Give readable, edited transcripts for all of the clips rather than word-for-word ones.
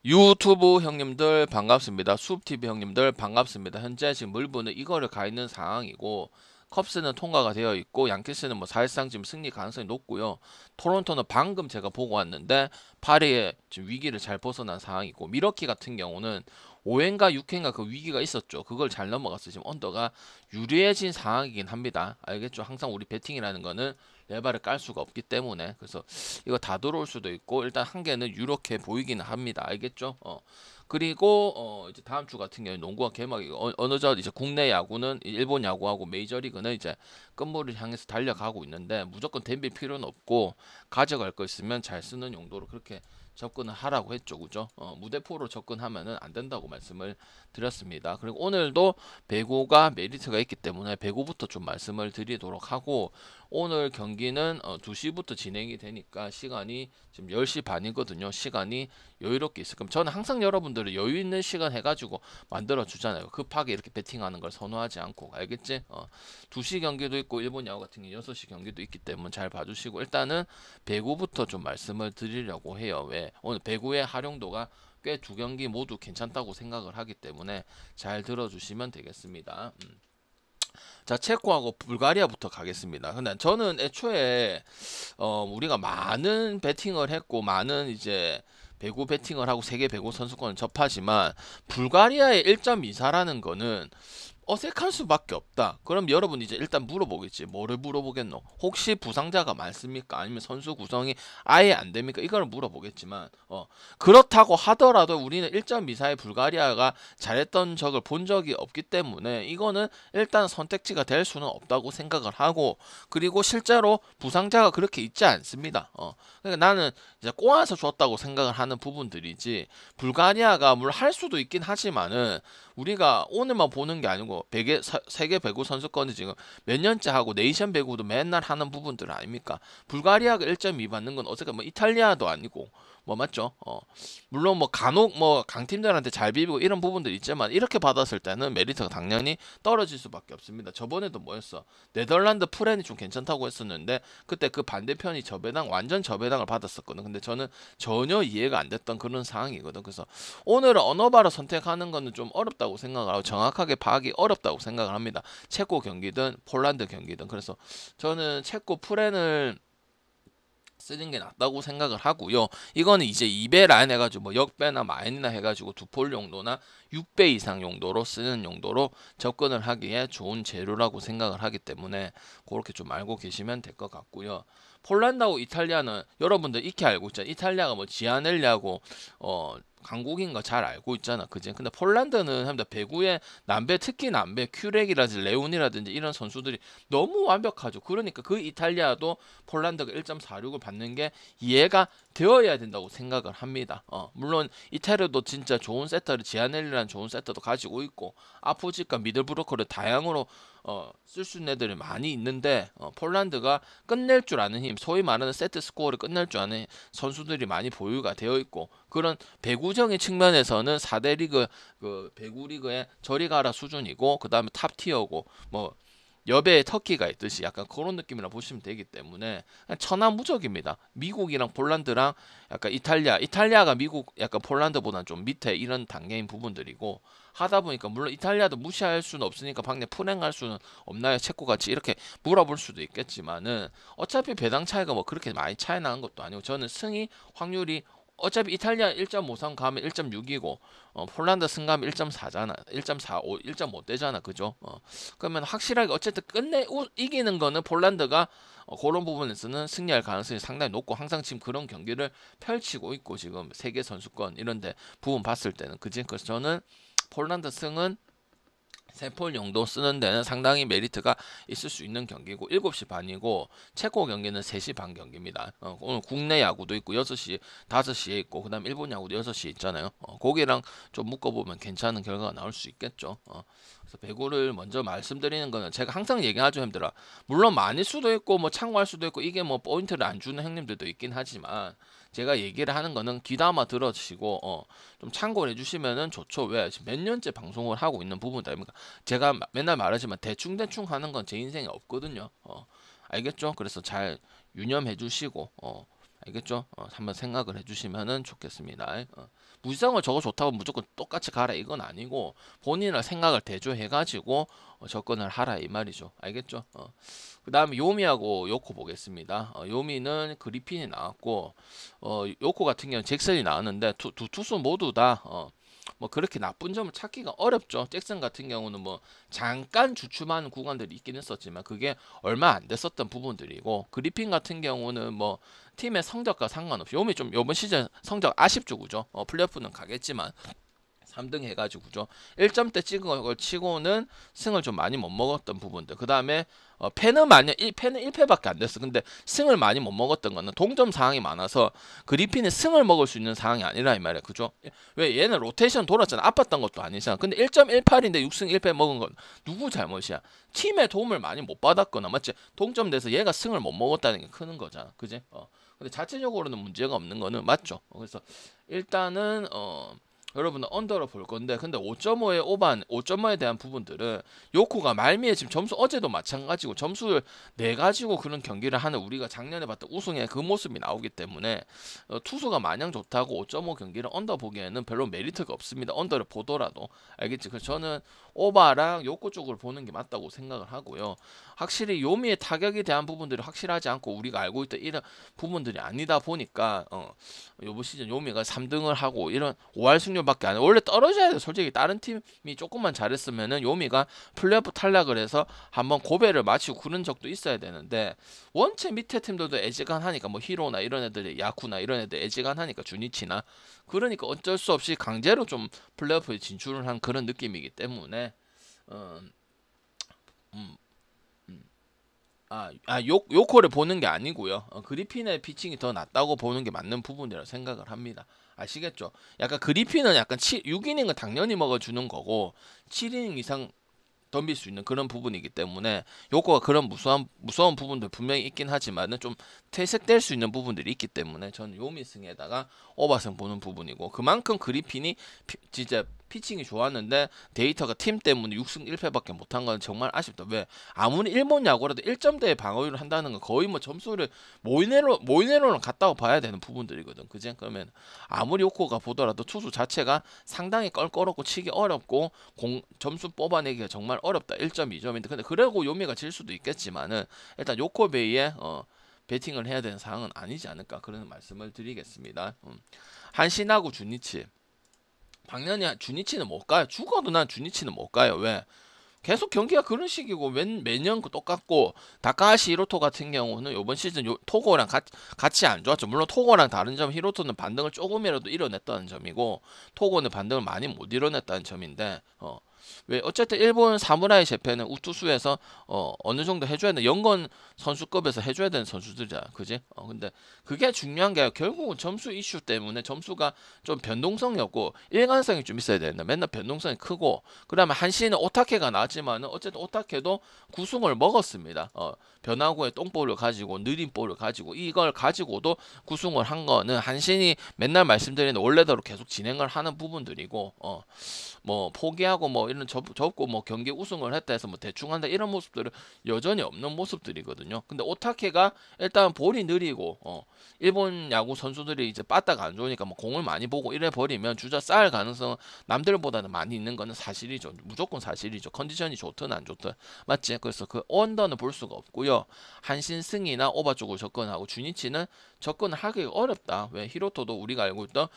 유튜브 형님들 반갑습니다. 수업TV 형님들 반갑습니다. 현재 지금 물부는 이거를 가 있는 상황이고, 컵스는 통과가 되어 있고, 양키스는 뭐 사실상 지금 승리 가능성이 높고요. 토론토는 방금 제가 보고 왔는데 8위에 지금 위기를 잘 벗어난 상황이고, 미러키 같은 경우는 5회인가 6회인가 그 위기가 있었죠. 그걸 잘 넘어갔어. 지금 언더가 유리해진 상황이긴 합니다. 알겠죠? 항상 우리 배팅이라는 거는 레바를 깔 수가 없기 때문에. 그래서 이거 다 들어올 수도 있고, 일단 한 개는 이렇게 보이기는 합니다. 알겠죠? 그리고 이제 다음 주 같은 경우에 농구가 개막이고, 어느덧 이제 국내 야구는 일본 야구하고 메이저리그는 이제 끝물을 향해서 달려가고 있는데, 무조건 덤빌 필요는 없고 가져갈 거 있으면 잘 쓰는 용도로 그렇게 접근을 하라고 했죠. 그죠? 무대포로 접근하면은 안 된다고 말씀을 드렸습니다. 그리고 오늘도 배구가 메리트가 있기 때문에 배구부터 좀 말씀을 드리도록 하고, 오늘 경기는 2시부터 진행이 되니까 시간이 지금 10시 반이거든요. 시간이 여유롭게 있을 겁니다. 저는 항상 여러분들을 여유 있는 시간 해가지고 만들어 주잖아요. 급하게 이렇게 배팅하는 걸 선호하지 않고. 알겠지? 2시 경기도 있고 일본 야구 같은 게 6시 경기도 있기 때문에 잘 봐주시고, 일단은 배구부터 좀 말씀을 드리려고 해요. 왜? 오늘 배구의 활용도가 꽤 두 경기 모두 괜찮다고 생각을 하기 때문에 잘 들어주시면 되겠습니다. 자, 체코하고 불가리아부터 가겠습니다. 근데 저는 애초에 우리가 많은 배팅을 했고, 많은 이제 배구 배팅을 하고 세계 배구 선수권을 접하지만 불가리아의 1.24라는 거는 어색할 수밖에 없다. 그럼 여러분 이제 일단 물어보겠지. 뭐를 물어보겠노? 혹시 부상자가 많습니까? 아니면 선수 구성이 아예 안 됩니까? 이걸 물어보겠지만, 그렇다고 하더라도 우리는 1.24의 불가리아가 잘했던 적을 본 적이 없기 때문에 이거는 일단 선택지가 될 수는 없다고 생각을 하고, 그리고 실제로 부상자가 그렇게 있지 않습니다. 그러니까 나는 이제 꼬아서 줬다고 생각을 하는 부분들이지, 불가리아가 물 할 수도 있긴 하지만은 우리가 오늘만 보는 게 아니고 세계 배구 선수권이 지금 몇 년째 하고 네이션 배구도 맨날 하는 부분들 아닙니까? 불가리아가 1.2 받는 건 어쨌든 뭐 이탈리아도 아니고 뭐 맞죠? 물론 뭐 간혹 뭐 강팀들한테 잘 비비고 이런 부분들 있지만, 이렇게 받았을 때는 메리트가 당연히 떨어질 수밖에 없습니다. 저번에도 뭐였어? 네덜란드 프렌이 좀 괜찮다고 했었는데 그때 그 반대편이 저배당 완전 저배당을 받았었거든. 근데 저는 전혀 이해가 안 됐던 그런 상황이거든. 그래서 오늘은 언어바로 선택하는 거는 좀 어렵다고 생각을 하고 정확하게 파악이 어렵다고 생각을 합니다. 체코 경기든 폴란드 경기든. 그래서 저는 체코 프렌을 쓰는 게 낫다고 생각을 하고요. 이거는 이제 2배 라인 해가지고 뭐 역배나 마인이나 해가지고 두 폴 용도나 6배 이상 용도로 쓰는 용도로 접근을 하기에 좋은 재료라고 생각을 하기 때문에 그렇게 좀 알고 계시면 될 것 같고요. 폴란드하고 이탈리아는 여러분들 익히 알고 있잖아요. 이탈리아가 뭐 지아넬리하고 강국인 거 잘 알고 있잖아, 그지? 근데 폴란드는 합니다. 배구의 남배, 특히 남배 큐렉이라든지 레온이라든지 이런 선수들이 너무 완벽하죠. 그러니까 그 이탈리아도 폴란드가 1.46을 받는 게 이해가 되어야 된다고 생각을 합니다. 물론 이태리도 진짜 좋은 세터를, 지아넬리라는 좋은 세터도 가지고 있고 아포지과 미들브로커를 다양으로 쓸 수 있는 애들이 많이 있는데, 폴란드가 끝낼 줄 아는 힘, 소위 말하는 세트 스코어를 끝낼 줄 아는 선수들이 많이 보유가 되어 있고, 그런 배구적인 측면에서는 4대 리그 그 배구 리그의 저리 가라 수준이고, 그 다음에 탑 티어고, 뭐 여배에 터키가 있듯이 약간 그런 느낌이라 보시면 되기 때문에 그냥 천하무적입니다. 미국이랑 폴란드랑 약간 이탈리아가 미국 약간 폴란드보다는 좀 밑에 이런 단계인 부분들이고, 하다 보니까 물론 이탈리아도 무시할 수는 없으니까 방내 풀행할 수는 없나요? 체코 같이 이렇게 물어볼 수도 있겠지만은 어차피 배당 차이가 뭐 그렇게 많이 차이 나는 것도 아니고, 저는 승이 확률이 어차피 이탈리아 1.53 가면 1.6이고 폴란드 승가면 1.4잖아. 1.45, 1.5대잖아. 그죠? 그러면 확실하게 어쨌든 이기는 거는 폴란드가 그런 부분에서는 승리할 가능성이 상당히 높고, 항상 지금 그런 경기를 펼치고 있고, 지금 세계 선수권 이런데 부분 봤을 때는 그지? 그래서 저는 폴란드 승은 세폴 용도 쓰는 데는 상당히 메리트가 있을 수 있는 경기고, 7시 반이고 체코 경기는 3시 반 경기입니다. 오늘 국내 야구도 있고 6시, 5시에 있고, 그다음 일본 야구도 6시에 있잖아요. 거기랑 좀 묶어보면 괜찮은 결과가 나올 수 있겠죠. 그래서 배구를 먼저 말씀드리는 거는 제가 항상 얘기하죠, 힘들어. 물론 많을 수도 있고 뭐 참고할 수도 있고 이게 뭐 포인트를 안 주는 형님들도 있긴 하지만, 제가 얘기를 하는 거는 귀담아 들어주시고 좀 참고를 해주시면은 좋죠. 왜? 지금 몇 년째 방송을 하고 있는 부분이다. 제가 맨날 말하지만 대충대충 하는 건 제 인생에 없거든요. 알겠죠? 그래서 잘 유념해 주시고, 알겠죠? 한번 생각을 해 주시면은 좋겠습니다. 무지성을 저거 좋다고 무조건 똑같이 가라 이건 아니고 본인의 생각을 대조해가지고 접근을 하라 이 말이죠. 알겠죠? 그 다음에 요미하고 요코 보겠습니다. 요미는 그리핀이 나왔고 요코 같은 경우는 잭슨이 나왔는데 두 투수 모두 다 뭐 그렇게 나쁜 점을 찾기가 어렵죠. 잭슨 같은 경우는 뭐 잠깐 주춤하는 구간들이 있긴 했었지만 그게 얼마 안 됐었던 부분들이고 그리핀 같은 경우는 뭐 팀의 성적과 상관없이 요미 좀 요번 시즌 성적 아쉽죠, 그죠? 플레이오프는 가겠지만 3등 해가지고 그죠. 1점대 찍은 걸 치고는 승을 좀 많이 못 먹었던 부분들. 그 다음에 패는 1패밖에 안 됐어. 근데 승을 많이 못 먹었던 거는 동점 상황이 많아서 그리핀이 승을 먹을 수 있는 상황이 아니라 이 말이야. 그죠? 왜 얘는 로테이션 돌았잖아. 아팠던 것도 아니잖아. 근데 1.18인데 6승 1패 먹은 건 누구 잘못이야? 팀의 도움을 많이 못 받았거나 맞지? 동점돼서 얘가 승을 못 먹었다는 게 크는 거잖아. 그지? 근데 자체적으로는 문제가 없는 거는 맞죠. 그래서 일단은 여러분은 언더로 볼 건데 근데 5.5에 오반 5.5에 대한 부분들은 요코가 말미에 지금 점수 어제도 마찬가지고 점수를 내 가지고 그런 경기를 하는 우리가 작년에 봤던 우승의 그 모습이 나오기 때문에 투수가 마냥 좋다고 5.5 경기를 언더 보기에는 별로 메리트가 없습니다. 언더를 보더라도 알겠지? 그래서 저는 오바랑 요코 쪽으로 보는 게 맞다고 생각을 하고요. 확실히 요미의 타격에 대한 부분들이 확실하지 않고 우리가 알고 있던 이런 부분들이 아니다 보니까 요번 시즌 요미가 3등을 하고 이런 5할 승률밖에 안 해. 원래 떨어져야 돼. 솔직히 다른 팀이 조금만 잘했으면은 요미가 플레이오프 탈락을 해서 한번 고배를 마치고 그런 적도 있어야 되는데 원체 밑에 팀들도 애지간하니까 뭐 히로나 이런 애들이 야쿠나 이런 애들 애지간하니까 주니치나 그러니까 어쩔 수 없이 강제로 좀 플레이오프에 진출을 한 그런 느낌이기 때문에 음, 음, 요코를 보는 게 아니고요. 그리핀의 피칭이 더 낫다고 보는 게 맞는 부분이라고 생각을 합니다. 아시겠죠? 약간 그리핀은 약간 6이닝은 당연히 먹어주는 거고 7이닝 이상 덤빌 수 있는 그런 부분이기 때문에 요거가 그런 무서운 부분들 분명히 있긴 하지만은 좀 퇴색될 수 있는 부분들이 있기 때문에 저는 요미승에다가 오바승 보는 부분이고 그만큼 그리핀이 진짜 피칭이 좋았는데 데이터가 팀 때문에 6승 1패밖에 못한 건 정말 아쉽다. 왜 아무리 일본 야구라도 1점대의 방어율을 한다는 건 거의 뭐 점수를 모이네로는 갔다고 봐야 되는 부분들이거든. 그지? 그러면 아무리 요코가 보더라도 투수 자체가 상당히 껄끄럽고 치기 어렵고 점수 뽑아내기가 정말 어렵다. 1.2점인데 근데 그러고 요미가 질 수도 있겠지만은 일단 요코베이에 배팅을 해야 되는 상황은 아니지 않을까 그런 말씀을 드리겠습니다. 한신하고 주니치 당연히 주니치는 못 가요. 죽어도 난 주니치는 못 가요. 왜? 계속 경기가 그런 식이고 매년 똑같고 다카하시 히로토 같은 경우는 이번 시즌 토고랑 같이 안 좋았죠. 물론 토고랑 다른 점 히로토는 반등을 조금이라도 이뤄냈다는 점이고 토고는 반등을 많이 못 이뤄냈다는 점인데 왜 어쨌든 일본 사무라이 재팬은 우투수에서 어느 정도 해줘야 돼. 연건 선수급에서 해줘야 되는 선수들이야, 그지? 근데 그게 중요한 게 결국은 점수 이슈 때문에 점수가 좀 변동성이 없고 일관성이 좀 있어야 되는데 맨날 변동성이 크고 그다음에 한시는 오타케가 나왔지만은 어쨌든 오타케도 구승을 먹었습니다. 변화구의 똥볼을 가지고 느린 볼을 가지고 이걸 가지고도 구승을 한 거는 한신이 맨날 말씀드리는 원래대로 계속 진행을 하는 부분들이고 뭐 포기하고 뭐 이런 접고 뭐 경기 우승을 했다 해서 뭐 대충 한다 이런 모습들은 여전히 없는 모습들이거든요. 근데 오타케가 일단 볼이 느리고 일본 야구 선수들이 이제 빠따가 안 좋으니까 뭐 공을 많이 보고 이래 버리면 주자 쌓을 가능성은 남들보다는 많이 있는 거는 사실이죠. 무조건 사실이죠. 컨디션이 좋든 안 좋든 맞지? 그래서 그 언더는 볼 수가 없고요. 한신승이나 오바 쪽으로 접근하고 주니치는 접근을 하기가 어렵다. 왜 히로토도 우리가 알고 있던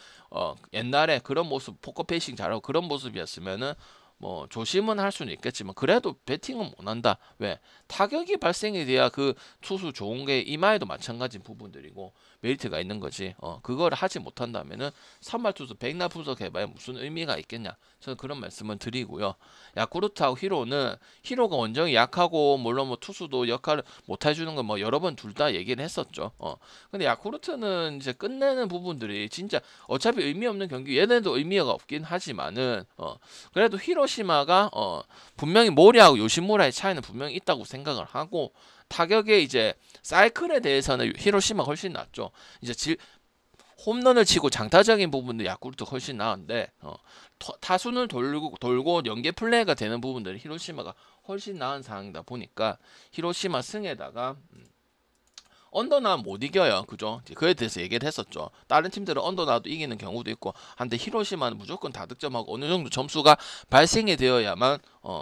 옛날에 그런 모습 포커페이싱 잘하고 그런 모습이었으면은 뭐 조심은 할 수는 있겠지만 그래도 배팅은 못한다. 왜 타격이 발생이 돼야 그 투수 좋은 게 이마에도 마찬가지 부분들이고 메리트가 있는 거지. 그걸 하지 못한다면은 선발 투수 백날 분석해봐야 무슨 의미가 있겠냐. 저는 그런 말씀을 드리고요. 야쿠르트하고 히로가 원정이 약하고 물론 뭐 투수도 역할을 못 해주는 건 뭐 여러 번 둘 다 얘기를 했었죠. 근데 야쿠르트는 이제 끝내는 부분들이 진짜 어차피 의미 없는 경기 얘네도 의미가 없긴 하지만은 그래도 히로시마가 분명히 모리하고 요시무라의 차이는 분명히 있다고 생각을 하고 타격의 이제 사이클에 대해서는 히로시마가 훨씬 낫죠. 이제 홈런을 치고 장타적인 부분도 야쿠르트 훨씬 나은데 타순을 돌고 연계 플레이가 되는 부분들이 히로시마가 훨씬 나은 상황이다 보니까 히로시마 승에다가 언더나 못 이겨요. 그죠? 그에 대해서 얘기를 했었죠. 다른 팀들은 언더나도 이기는 경우도 있고 한데 히로시마는 무조건 다득점하고 어느 정도 점수가 발생이 되어야만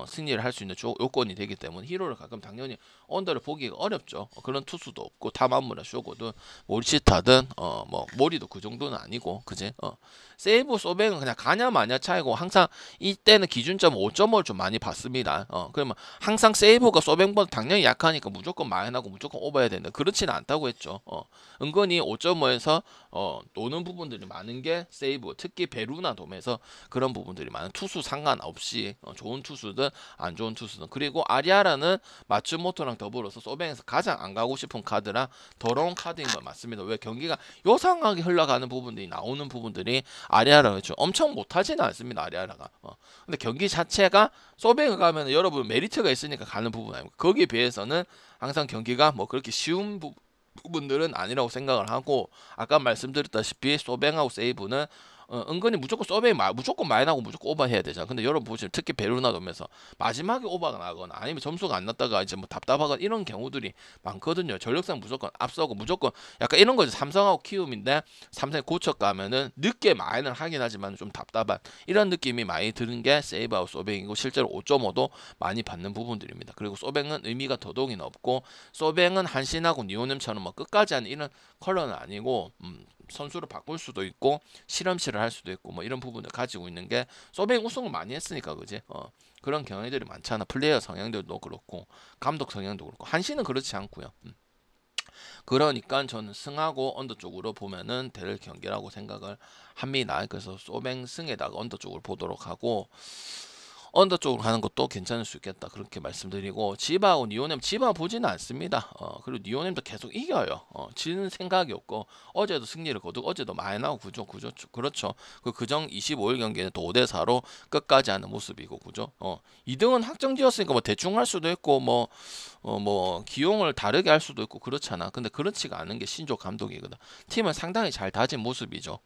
승리를 할 수 있는 요건이 되기 때문에 히로를 가끔 당연히 언더를 보기가 어렵죠. 그런 투수도 없고 타마무라 쇼고든 모리시타든 뭐 모리도 그 정도는 아니고 그지? 세이브 소뱅은 그냥 가냐 마냐 차이고 항상 이때는 기준점 5.5를 좀 많이 받습니다. 그러면 항상 세이브가 소뱅보다 당연히 약하니까 무조건 마이너고 무조건 오버해야 된다. 그렇지는 않다고 했죠. 은근히 5.5에서 노는 부분들이 많은 게 세이브, 특히 베루나 돔에서 그런 부분들이 많은 투수 상관없이 좋은 투수든 안 좋은 투수든 그리고 아리아라는 마츠모토랑 더불어서 소뱅에서 가장 안 가고 싶은 카드라 더러운 카드인 건 맞습니다. 왜 경기가 요상하게 흘러가는 부분들이 나오는 부분들이 아리아라가 좀 엄청 못하지는 않습니다. 아리아라가. 근데 경기 자체가 소뱅을 가면 여러분 메리트가 있으니까 가는 부분 아닙니까? 거기에 비해서는 항상 경기가 뭐 그렇게 쉬운 부분들은 아니라고 생각을 하고 아까 말씀드렸다시피 소뱅하고 세이브는 은근히 무조건 무조건 많이 나고 무조건 오버해야 되잖아. 근데 여러분 보시면 특히 베르나 돔에서 마지막에 오버가 나거나 아니면 점수가 안 났다가 이제 뭐 답답하거나 이런 경우들이 많거든요. 전력상 무조건 앞서고 무조건 약간 이런 거죠. 삼성하고 키움인데 삼성이 고쳐가면은 늦게 마인을 하긴 하지만 좀 답답한 이런 느낌이 많이 드는 게 세이브하고 소뱅이고 실제로 5.5도 많이 받는 부분들입니다. 그리고 소뱅은 의미가 더더욱이나 없고 소뱅은 한신하고 니오넴처럼 뭐 끝까지 하는 이런 컬러는 아니고 선수를 바꿀 수도 있고 실험실을 할 수도 있고 뭐 이런 부분을 가지고 있는 게 소뱅 우승을 많이 했으니까 그지 그런 경향들이 많잖아. 플레이어 성향들도 그렇고 감독 성향도 그렇고 한신은 그렇지 않고요. 그러니까 저는 승하고 언더 쪽으로 보면은 될 경기라고 생각을 합니다. 그래서 소뱅 승에다가 언더 쪽을 보도록 하고 언더 쪽으로 가는 것도 괜찮을 수 있겠다 그렇게 말씀드리고 지바하고 니오넴 지바 보지는 않습니다. 그리고 니오넴도 계속 이겨요. 지는 생각이 없고 어제도 승리를 거두고 어제도 많이 나오고 그죠 그렇죠. 그 그정 25일 경기는 또 5대4로 끝까지 하는 모습이고 그죠. 2등은 확정지었으니까 뭐 대충 할 수도 있고 뭐 기용을 다르게 할 수도 있고 그렇잖아. 근데 그렇지가 않은 게 신조 감독이거든. 팀은 상당히 잘 다진 모습이죠.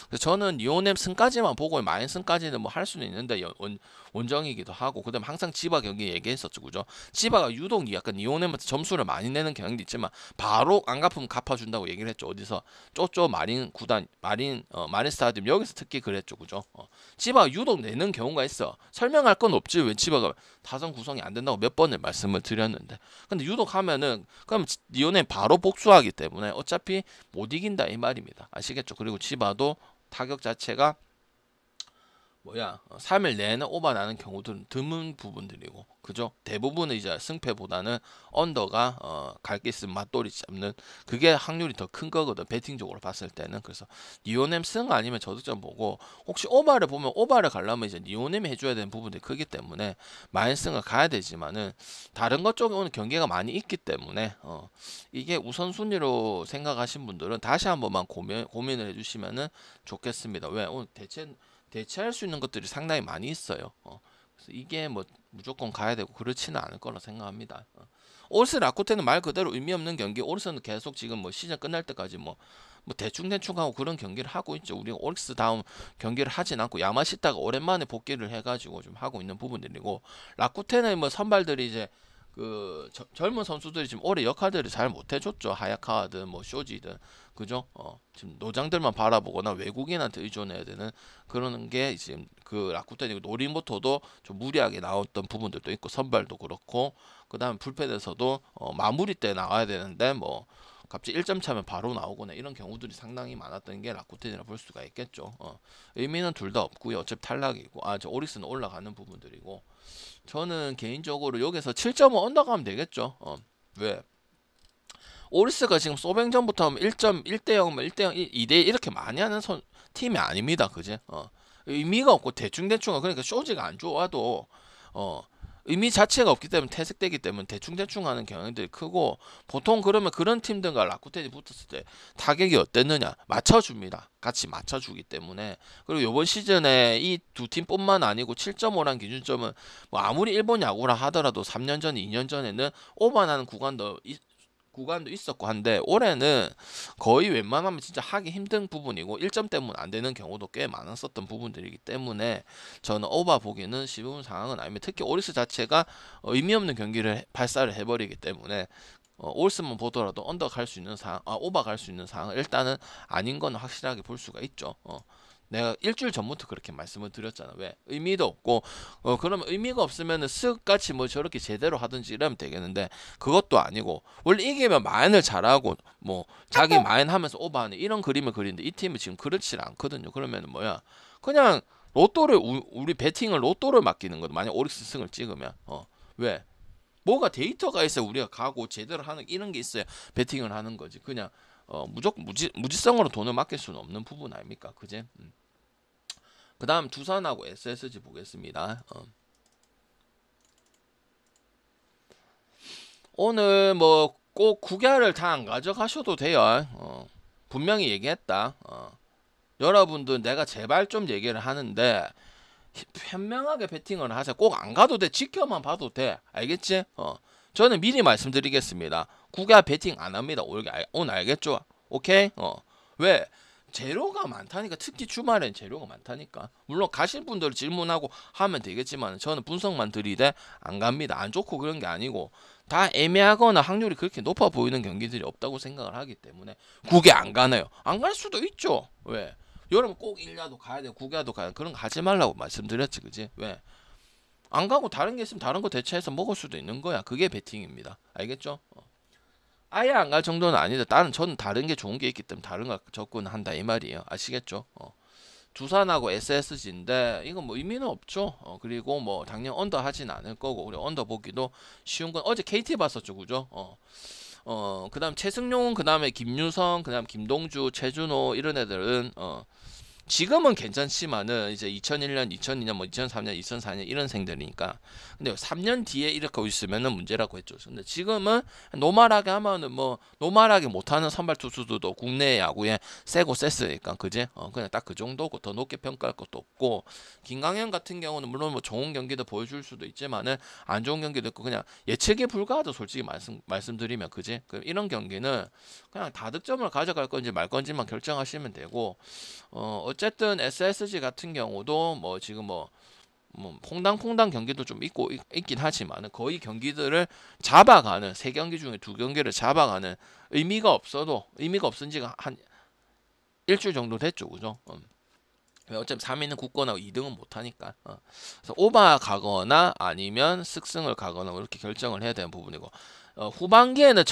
그래서 저는 니오넴 승까지만 보고 마인 승까지는 뭐 할 수는 있는데 원정이기도 하고 그다음에 항상 지바 경기 얘기했었죠. 그죠? 지바가 유독 약간 니오넴한테 점수를 많이 내는 경향도 있지만 바로 안 갚으면 갚아준다고 얘기를 했죠. 어디서 쪼쪼 마린 구단 마린 스타디움 여기서 특히 그랬죠. 그죠? 지바가 유독 내는 경우가 있어. 설명할 건 없지. 왜 지바가 타선 구성이 안 된다고 몇 번을 말씀을 드렸는데 근데 유독 하면은 그럼 니오넴 바로 복수하기 때문에 어차피 못 이긴다 이 말입니다. 아시겠죠? 그리고 지바도 타격 자체가 3일 내내 오버 나는 경우들은 드문 부분들이고 그죠? 대부분은 이제 승패보다는 언더가 갈게 있으면 맞돌이 잡는 그게 확률이 더 큰 거거든. 배팅적으로 봤을 때는. 그래서 니오넴 승 아니면 저득점 보고 혹시 오버를 보면 오버를 가려면 이제 니오넴이 해줘야 되는 부분들이 크기 때문에 마인승을 가야 되지만은 다른 것 쪽에 오늘 경기가 많이 있기 때문에 이게 우선순위로 생각하신 분들은 다시 한 번만 고민을 해주시면은 좋겠습니다. 왜 오늘 대체할 수 있는 것들이 상당히 많이 있어요. 그래서 이게 뭐 무조건 가야 되고 그렇지는 않을 거라 생각합니다. 올스 라쿠텐은 말 그대로 의미 없는 경기. 올스는 계속 지금 뭐 시즌 끝날 때까지 뭐 대충 하고 그런 경기를 하고 있죠. 우리가 올스 다음 경기를 하진 않고 야마시타가 오랜만에 복귀를 해가지고 좀 하고 있는 부분들이고 라쿠텐의 뭐 선발들이 이제 그 젊은 선수들이 지금 올해 역할들을 잘 못해줬죠. 하야카와든 뭐 쇼지든 그죠? 지금 노장들만 바라보거나 외국인한테 의존해야 되는 그런 게 지금 그 라쿠텐이고 노리모토도 좀 무리하게 나왔던 부분들도 있고 선발도 그렇고 그 다음에 불펜에서도 마무리 때 나와야 되는데 뭐 갑자기 1점 차면 바로 나오거나 이런 경우들이 상당히 많았던 게 라쿠텐이라 볼 수가 있겠죠. 의미는 둘 다 없고요. 어차피 탈락이고 저 오릭스는 올라가는 부분들이고 저는 개인적으로 여기서 7.5 언더가면 되겠죠. 왜? 오리스가 지금 소뱅전부터 하면 1.1대0, 1대0, 2대1 이렇게 많이 하는 팀이 아닙니다. 그지? 의미가 없고 대충대충 그러니까 쇼지가 안 좋아도 의미 자체가 없기 때문에 퇴색되기 때문에 대충대충 하는 경향들이 크고 보통 그러면 그런 팀들과 라쿠텐이 붙었을 때 타격이 어땠느냐 맞춰줍니다. 같이 맞춰주기 때문에 그리고 이번 시즌에 이 두 팀뿐만 아니고 7.5란 기준점은 뭐 아무리 일본 야구라 하더라도 3년 전, 2년 전에는 오버나는 구간도 있었고 한데 올해는 거의 웬만하면 진짜 하기 힘든 부분이고 1점 때문에 안 되는 경우도 꽤 많았었던 부분들이기 때문에 저는 오버 보기는 쉬운 상황은 아닙니다. 특히 오리스 자체가 의미 없는 경기를 발사를 해버리기 때문에 올스만 보더라도 언더 갈 수 있는 상황, 오버 갈 수 있는 상황 일단은 아닌 건 확실하게 볼 수가 있죠. 내가 일주일 전부터 그렇게 말씀을 드렸잖아. 왜? 의미도 없고, 그러면 의미가 없으면은 쓱같이 뭐 저렇게 제대로 하든지 이러면 되겠는데, 그것도 아니고, 원래 이기면 마인을 잘하고, 뭐, 자기 마인 하면서 오버하는 이런 그림을 그리는데, 이 팀은 지금 그렇지 않거든요. 그러면은 뭐야? 그냥, 로또를, 우리 배팅을 로또를 맡기는 거다. 만약 오릭스 승을 찍으면, 왜? 뭐가 데이터가 있어야 우리가 가고 제대로 하는 이런 게 있어야 배팅을 하는 거지. 그냥 무조건 무지성으로 돈을 맡길 수는 없는 부분 아닙니까? 그제? 그 다음 두산하고 SSG 보겠습니다. 오늘 뭐 꼭 구결을 다 안 가져가셔도 돼요. 분명히 얘기했다. 여러분들 내가 제발 좀 얘기를 하는데 현명하게 배팅을 하세요. 꼭 안 가도 돼. 지켜만 봐도 돼. 알겠지? 저는 미리 말씀드리겠습니다. 구가 배팅 안 합니다. 오늘 알겠죠? 오케이? 왜? 재료가 많다니까. 특히 주말엔 재료가 많다니까. 물론 가실 분들 질문하고 하면 되겠지만 저는 분석만 드리되 안 갑니다. 안 좋고 그런 게 아니고 다 애매하거나 확률이 그렇게 높아 보이는 경기들이 없다고 생각을 하기 때문에 국에 안 가나요? 안 갈 수도 있죠. 왜? 여러분 꼭 1야도 가야 돼, 9야도 가야 돼. 그런 거 하지 말라고 말씀드렸지, 그지? 왜? 안 가고 다른 게 있으면 다른 거 대체해서 먹을 수도 있는 거야. 그게 배팅입니다. 알겠죠? 아예 안 갈 정도는 아니다. 저는 다른 게 좋은 게 있기 때문에 다른 거 접근한다 이 말이에요. 아시겠죠? 두산하고 SSG인데 이건 뭐 의미는 없죠. 그리고 뭐 당연 언더 하진 않을 거고 우리 언더 보기도 쉬운 건 어제 KT 봤었죠, 그죠? 그다음 최승용, 그다음에 김유성, 그다음 김동주, 최준호 이런 애들은 지금은 괜찮지만은 이제 2001년, 2002년, 뭐 2003년, 2004년 이런 생들이니까. 근데 3년 뒤에 이렇게 있으면은 문제라고 했죠. 근데 지금은 노멀하게 하면은 뭐 노멀하게 못하는 선발 투수들도 국내 야구에 세고 셌으니까 그지? 그냥 딱 그 정도고 더 높게 평가할 것도 없고. 김강현 같은 경우는 물론 뭐 좋은 경기도 보여줄 수도 있지만은 안 좋은 경기도 있고 그냥 예측에 불과하죠. 솔직히 말씀드리면 그지? 이런 경기는 그냥 다득점을 가져갈 건지 말 건지만 결정하시면 되고. 어쨌든 SSG 같은 경우도 뭐 지금 뭐 퐁당퐁당 경기도 좀 있긴 하지만 거의 경기들을 잡아가는 세 경기 중에 두 경기를 잡아가는 의미가 없은 지가 한 일주일 정도 됐죠, 그죠? 어차피 3위는 굳건하고 2등은 못하니까. 그래서 오바 가거나 아니면 쓱승을 가거나 뭐 이렇게 결정을 해야 되는 부분이고. 후반기에는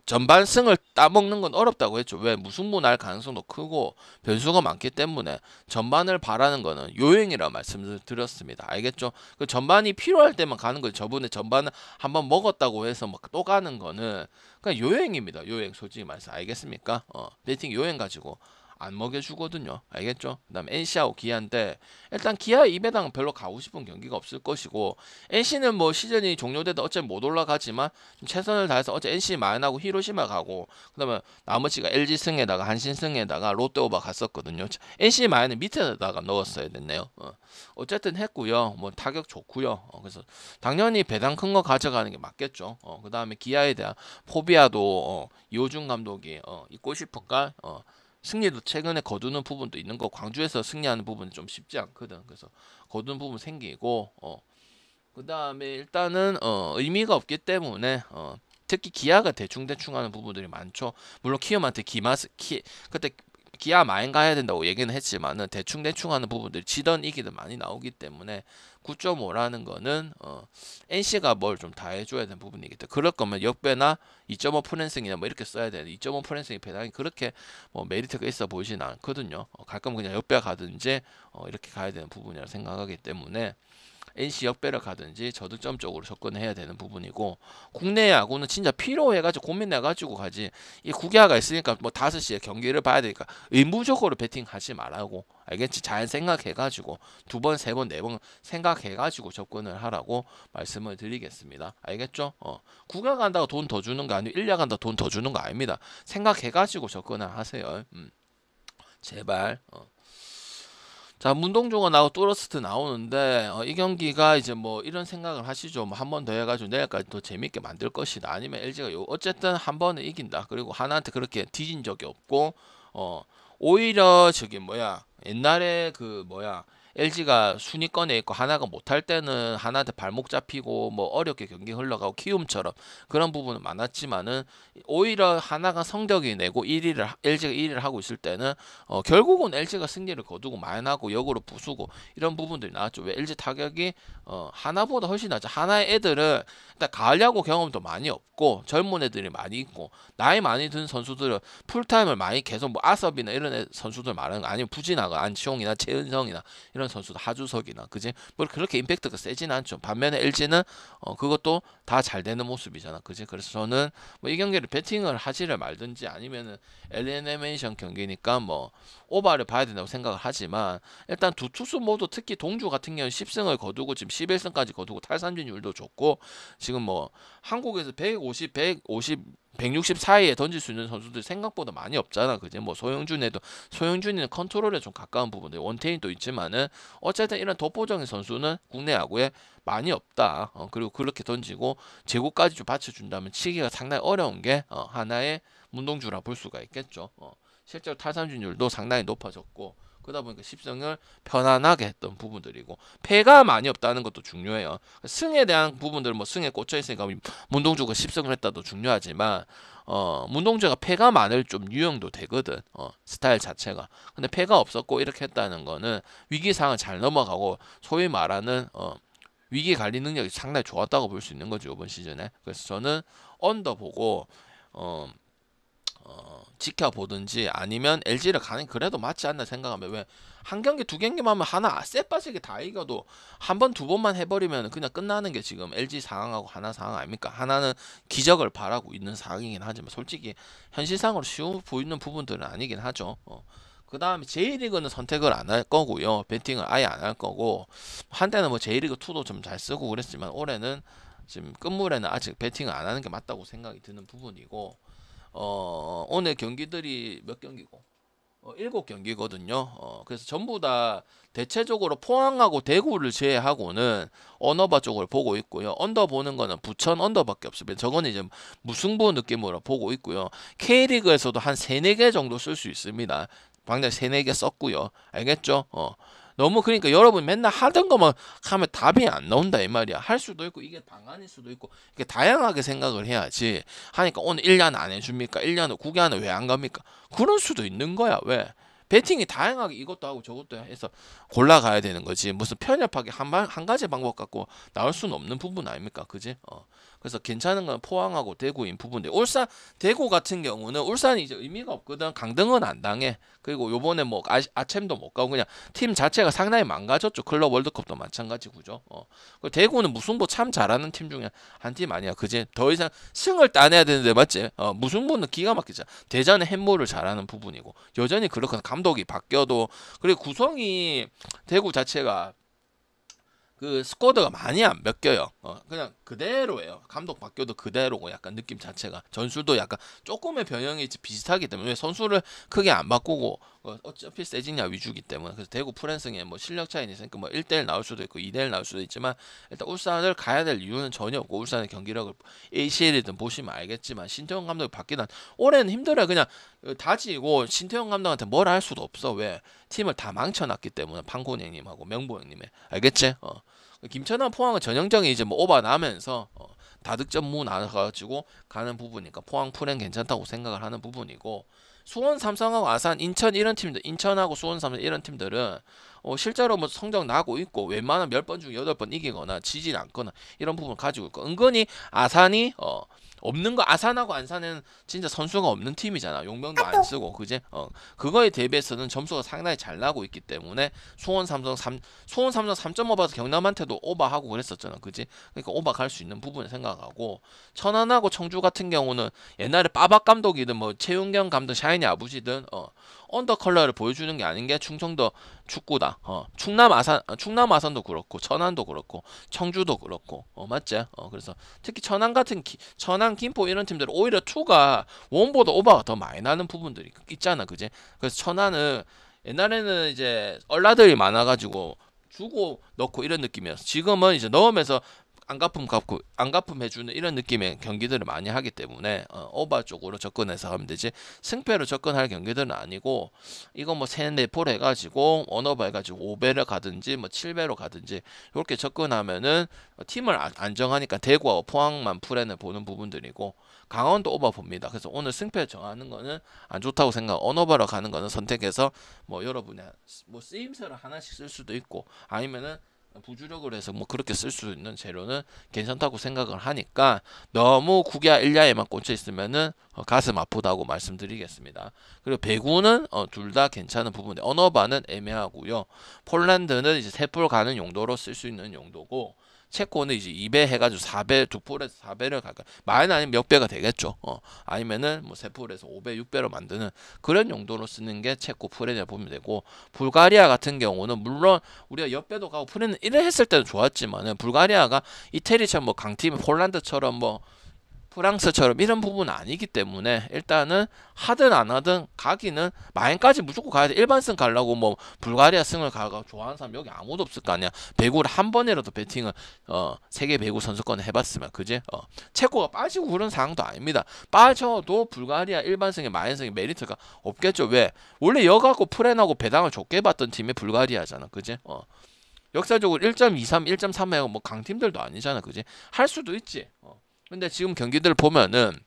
전반승을 따먹는 건 어렵다고 했죠. 왜? 무승부 날 가능성도 크고 변수가 많기 때문에 전반을 바라는 거는 요행이라 말씀을 드렸습니다. 알겠죠? 그 전반이 필요할 때만 가는 거죠. 저번에 전반을 한번 먹었다고 해서 막 또 가는 거는 그냥 요행입니다. 요행 솔직히 말해서 알겠습니까? 배팅 요행 가지고 안 먹여주거든요. 알겠죠? 그 다음 NC하고 기아인데 일단 기아 입에당 별로 가고 싶은 경기가 없을 것이고 NC는 뭐 시즌이 종료돼도 어차피 못 올라가지만 좀 최선을 다해서 어제 NC 마인하고 히로시마 가고 그 다음에 나머지가 LG 승에다가 한신 승에다가 롯데 오버 갔었거든요. NC 마인은 밑에다가 넣었어야 됐네요. 어쨌든 했고요. 뭐 타격 좋고요. 그래서 당연히 배당 큰 거 가져가는 게 맞겠죠. 그 다음에 기아에 대한 포비아도 이호준 감독이 있고 싶은가? 승리도 최근에 거두는 부분도 있는 거. 광주에서 승리하는 부분은 좀 쉽지 않거든. 그래서 거두는 부분 생기고 그 다음에 일단은 의미가 없기 때문에 특히 기아가 대충 하는 부분들이 많죠. 물론 키움한테 그때 기아 마인 가야 된다고 얘기는 했지만은 대충 하는 부분들이 지던 이기든 많이 나오기 때문에 9.5라는 거는 NC가 뭘 좀 다 해줘야 되는 부분이겠다. 그럴 거면 역배나 2.5 프랜승이나 뭐 이렇게 써야 되는데 2.5 프랜승이 배당이 그렇게 뭐 메리트가 있어 보이지는 않거든요. 갈 거면 그냥 역배 가든지 이렇게 가야 되는 부분이라 생각하기 때문에 NC 역배를 가든지 저득점 쪽으로 접근해야 되는 부분이고 국내 야구는 진짜 필요해가지고 고민해가지고 가지 이 국야가 있으니까 뭐 5시에 경기를 봐야 되니까 의무적으로 배팅하지 말라고 알겠지? 잘 생각해가지고 2번, 3번, 4번 생각해가지고 접근을 하라고 말씀을 드리겠습니다. 알겠죠? 국야 간다고 돈 더 주는 거 아니고 1야 간다고 돈 더 주는 거 아닙니다. 생각해가지고 접근을 하세요. 제발. 자, 문동주가 나오고 또러스트 나오는데 이 경기가 이제 뭐 이런 생각을 하시죠. 뭐 한 번 더 해가지고 내일까지 더 재밌게 만들 것이다. 아니면 LG가 어쨌든 한 번은 이긴다. 그리고 하나한테 그렇게 뒤진 적이 없고 오히려 저기 뭐야 옛날에 그 뭐야 LG가 순위권에 있고 하나가 못할 때는 하나한테 발목 잡히고 뭐 어렵게 경기 흘러가고 키움처럼 그런 부분은 많았지만은 오히려 하나가 성적이 내고 1위를 LG가 1위를 하고 있을 때는 결국은 LG가 승리를 거두고 마련하고 역으로 부수고 이런 부분들이 나왔죠. 왜 LG 타격이 하나보다 훨씬 낫죠. 하나의 애들은 일단 가을 야구 경험도 많이 없고 젊은 애들이 많이 있고 나이 많이 든 선수들은 풀타임을 많이 계속 뭐 아섭이나 이런 선수들 말하는 거 아니면 부진아가 안치홍이나 최은성이나 이런 선수도 하주석이나 그지 뭐 그렇게 임팩트가 세진 않죠. 반면에 LG는 그것도 다 잘 되는 모습이잖아. 그지 그래서 저는 뭐 이 경기를 배팅을 하지를 말든지 아니면은 엘리미네이션 경기니까 뭐 오바를 봐야 된다고 생각을 하지만 일단 두 투수 모두 특히 동주 같은 경우는 10승을 거두고 지금 11승까지 거두고 탈삼진율도 좋고 지금 뭐 한국에서 160 사이에 던질 수 있는 선수들 생각보다 많이 없잖아. 그지? 뭐 소영준이는 컨트롤에 좀 가까운 부분들 원태인도 있지만은 어쨌든 이런 독보적인 선수는 국내 야구에 많이 없다. 그리고 그렇게 던지고 제구까지 좀 받쳐준다면 치기가 상당히 어려운 게 하나의 문동주라 볼 수가 있겠죠. 실제로 탈삼진율도 상당히 높아졌고 그러다 보니까 10승을 편안하게 했던 부분들이고 패가 많이 없다는 것도 중요해요. 승에 대한 부분들 뭐 승에 꽂혀 있으니까 문동주가 10승을 했다도 중요하지만 문동주가 패가 많을 좀 유형도 되거든. 스타일 자체가. 근데 패가 없었고 이렇게 했다는 거는 위기 상황을 잘 넘어가고 소위 말하는 위기 관리 능력이 상당히 좋았다고 볼 수 있는 거죠 이번 시즌에. 그래서 저는 언더 보고 지켜보든지 아니면 LG를 가는 그래도 맞지 않나 생각하면 왜 한 경기 두 경기만 하면 하나 쎄 빠지게 다 이겨도 한 번 두 번만 해버리면 그냥 끝나는 게 지금 LG 상황하고 하나 상황 아닙니까? 하나는 기적을 바라고 있는 상황이긴 하지만 솔직히 현실상으로 쉬워 보이는 부분들은 아니긴 하죠. 그 다음에 J리그는 선택을 안 할 거고요. 배팅을 아예 안 할 거고 한때는 뭐 J리그2도 좀 잘 쓰고 그랬지만 올해는 지금 끝물에는 아직 배팅을 안 하는 게 맞다고 생각이 드는 부분이고 오늘 경기들이 몇 경기고? 7경기거든요. 그래서 전부 다 대체적으로 포항하고 대구를 제외하고는 언더바 쪽을 보고 있고요. 언더 보는 거는 부천 언더밖에 없습니다. 저거는 이제 무승부 느낌으로 보고 있고요. K리그에서도 한 3, 4개 정도 쓸 수 있습니다. 방금 3, 4개 썼고요. 알겠죠? 너무 그러니까 여러분 맨날 하던 것만 하면 답이 안 나온다 이 말이야. 할 수도 있고 이게 방안일 수도 있고 이게 다양하게 생각을 해야지. 하니까 오늘 1년 안 해줍니까? 1년 후 9개월은 왜 안 갑니까? 그럴 수도 있는 거야. 왜? 배팅이 다양하게 이것도 하고 저것도 해서 골라가야 되는 거지. 무슨 편협하게 한 가지 방법 갖고 나올 수는 없는 부분 아닙니까? 그지? 그래서 괜찮은 건 포항하고 대구인 부분인데 울산 대구 같은 경우는 울산이 이제 의미가 없거든. 강등은 안 당해. 그리고 요번에 뭐 아챔도 못 가고 그냥 팀 자체가 상당히 망가졌죠. 클럽 월드컵도 마찬가지고죠. 대구는 무승부 참 잘하는 팀 중에 한 팀 아니야. 그지? 더 이상 승을 따내야 되는데 맞지? 무승부는 기가 막히잖아. 대전의 햄모를 잘하는 부분이고 여전히 그렇거든. 감독이 바뀌어도 그리고 구성이 대구 자체가 그 스쿼드가 많이 안 바뀌어요. 그냥 그대로예요. 감독 바뀌어도 그대로고 약간 느낌 자체가 전술도 약간 조금의 변형이 비슷하기 때문에 선수를 크게 안 바꾸고 어차피 세징야 위주기 때문에 그래서 대구 프랜승에 뭐 실력 차이는 있으니까 뭐 1대1 나올 수도 있고 2대1 나올 수도 있지만 일단 울산을 가야 될 이유는 전혀 없고 울산의 경기력을 ACL이든 보시면 알겠지만 신태용 감독이 바뀌난 올해는 힘들어요. 그냥 다지고 신태용 감독한테 뭘 할 수도 없어. 왜? 팀을 다 망쳐놨기 때문에 판곤 형님하고 명보 형님의 알겠지? 김천환 포항은 전형적인 이제 뭐 오바 나면서 다득점 무 나가지고 가는 부분이니까 포항 프렌 괜찮다고 생각을 하는 부분이고 수원 삼성하고 아산 인천 이런 팀들 인천하고 수원 삼성 이런 팀들은 실제로 뭐 성적 나고 있고 웬만한 10번 중 8번 이기거나 지질 않거나 이런 부분을 가지고 있고 은근히 아산이 없는 거 아산하고 안산은 진짜 선수가 없는 팀이잖아. 용병도 안 쓰고 그지? 그거에 대비해서는 점수가 상당히 잘 나고 있기 때문에 수원 삼성 3.5 봐서 경남한테도 오버하고 그랬었잖아. 그지? 그러니까 오버 갈 수 있는 부분을 생각하고 천안하고 청주 같은 경우는 옛날에 빠박 감독이든 뭐 최윤경 감독 샤이니 아버지든 언더 컬러를 보여주는 게 아닌 게 충청도 축구다. 충남 아산도 그렇고 천안도 그렇고 청주도 그렇고 맞지? 그래서 특히 천안 같은 천안 김포 이런 팀들은 오히려 투가 원보다 오버가 더 많이 나는 부분들이 있잖아. 그지? 그래서 천안은 옛날에는 이제 얼라들이 많아가지고 주고 넣고 이런 느낌이었어. 지금은 이제 넣으면서 안 갚음 해주는 이런 느낌의 경기들을 많이 하기 때문에 오버 쪽으로 접근해서 하면 되지, 승패로 접근할 경기들은 아니고, 이거 뭐 3, 4포를 해가지고 원오버 해가지고 5배를 가든지 뭐 7배로 가든지 이렇게 접근하면은 팀을 안정하니까 대구와 포항만 풀에는 보는 부분들이고, 강원도 오버 봅니다. 그래서 오늘 승패 정하는 거는 안 좋다고 생각. 언오버로 가는 거는 선택해서 뭐 여러분이 뭐 쓰임새를 하나씩 쓸 수도 있고, 아니면은 부주력으로 해서 뭐 그렇게 쓸 수 있는 재료는 괜찮다고 생각을 하니까, 너무 국야 일야에만 꽂혀 있으면은 가슴 아프다고 말씀드리겠습니다. 그리고 배구는 둘 다 괜찮은 부분인데, 언어바는 애매하고요. 폴란드는 이제 3풀 가는 용도로 쓸 수 있는 용도고, 체코는 이제 2배 해가지고 4배, 2풀에서 4배를 갈까, 많이 아니면 몇 배가 되겠죠. 아니면은 뭐 3풀에서 5배, 6배로 만드는 그런 용도로 쓰는 게 체코 프레냐 보면 되고, 불가리아 같은 경우는 물론 우리가 옆배도 가고 프레는 1회 했을 때도 좋았지만은, 불가리아가 이태리처럼 뭐 강팀 폴란드처럼 뭐 프랑스처럼 이런 부분은 아니기 때문에, 일단은 하든 안 하든 가기는 마인까지 무조건 가야 돼. 일반승 가려고 뭐 불가리아 승을 가고 좋아하는 사람 여기 아무도 없을 거 아니야. 배구를 한 번이라도 배팅을 세계 배구 선수권을 해봤으면, 그지? 체코가 빠지고 그런 상황도 아닙니다. 빠져도 불가리아 일반승의 마인승의 메리트가 없겠죠. 왜? 원래 여가고 프렌하고 배당을 좋게 받던 팀이 불가리아잖아, 그지? 역사적으로 1.23, 1.3에 뭐 강팀들도 아니잖아, 그지? 할 수도 있지. 근데 지금 경기들 보면은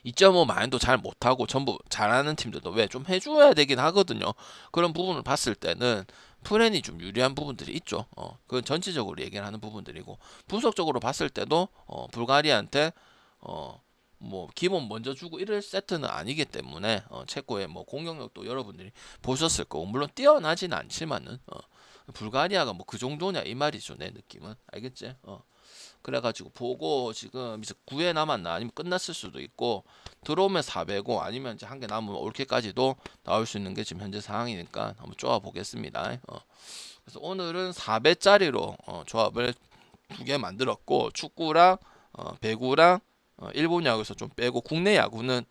2.5 마인도 잘 못하고 전부 잘하는 팀들도 왜 좀 해줘야 되긴 하거든요. 그런 부분을 봤을 때는 프렌이 좀 유리한 부분들이 있죠. 그건 전체적으로 얘기를 하는 부분들이고, 분석적으로 봤을 때도 불가리아한테 뭐 기본 먼저 주고 이럴 세트는 아니기 때문에, 체코의 뭐 공격력도 여러분들이 보셨을 거고, 물론 뛰어나지는 않지만은 불가리아가 뭐 그 정도냐 이 말이죠, 내 느낌은. 알겠지? 그래가지고 보고, 지금 이제 9회 남았나 아니면 끝났을 수도 있고, 들어오면 4배고 아니면 이제 한 개 남으면 올케까지도 나올 수 있는 게 지금 현재 상황이니까 한번 쪼아 보겠습니다. 그래서 오늘은 4배짜리로 조합을 2개 만들었고, 축구랑 배구랑 일본 야구에서 좀 빼고, 국내 야구는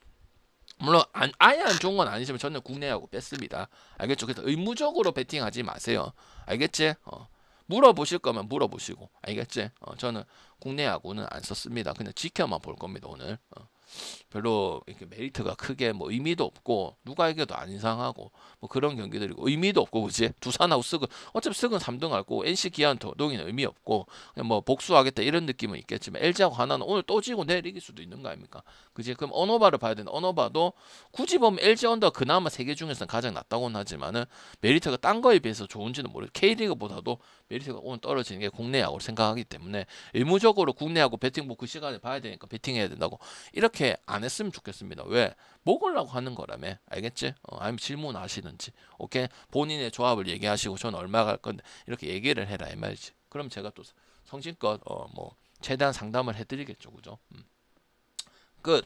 물론 아예 안 좋은 건 아니지만 저는 국내 야구 뺐습니다. 알겠죠? 그래서 의무적으로 베팅하지 마세요. 알겠지? 물어보실 거면 물어보시고, 알겠지? 저는 국내 야구는 안 썼습니다. 그냥 지켜만 볼 겁니다, 오늘. 별로 이렇게 메리트가 크게 뭐 의미도 없고, 누가 이겨도 안 이상하고 뭐 그런 경기들이고, 의미도 없고, 그지? 두산하고 스근, 어차피 스근 3등 할 거고, NC 기아는 동이는 의미 없고, 그냥 뭐 복수하겠다 이런 느낌은 있겠지만, LG하고 하나는 오늘 또 지고 내일 이길 수도 있는 거 아닙니까? 그지? 그럼 언어바를 봐야 되는데, 언어바도 굳이 보면 LG 언더 그나마 세개 중에서는 가장 낫다고는 하지만은, 메리트가 딴 거에 비해서 좋은지는 모르겠고, K리그보다도 메리트가 오늘 떨어지는 게 국내 야구를 생각하기 때문에, 의무적으로 국내 야구 배팅복 그 시간에 봐야 되니까 베팅해야 된다고 이렇게 안 했으면 좋겠습니다. 왜? 먹으려고 하는 거라며. 알겠지? 아니면 질문하시든지, 오케이? 본인의 조합을 얘기하시고 저는 얼마 갈 건데 이렇게 얘기를 해라 이 말이지. 그럼 제가 또 성심껏 뭐 최대한 상담을 해드리겠죠, 그죠? 끝.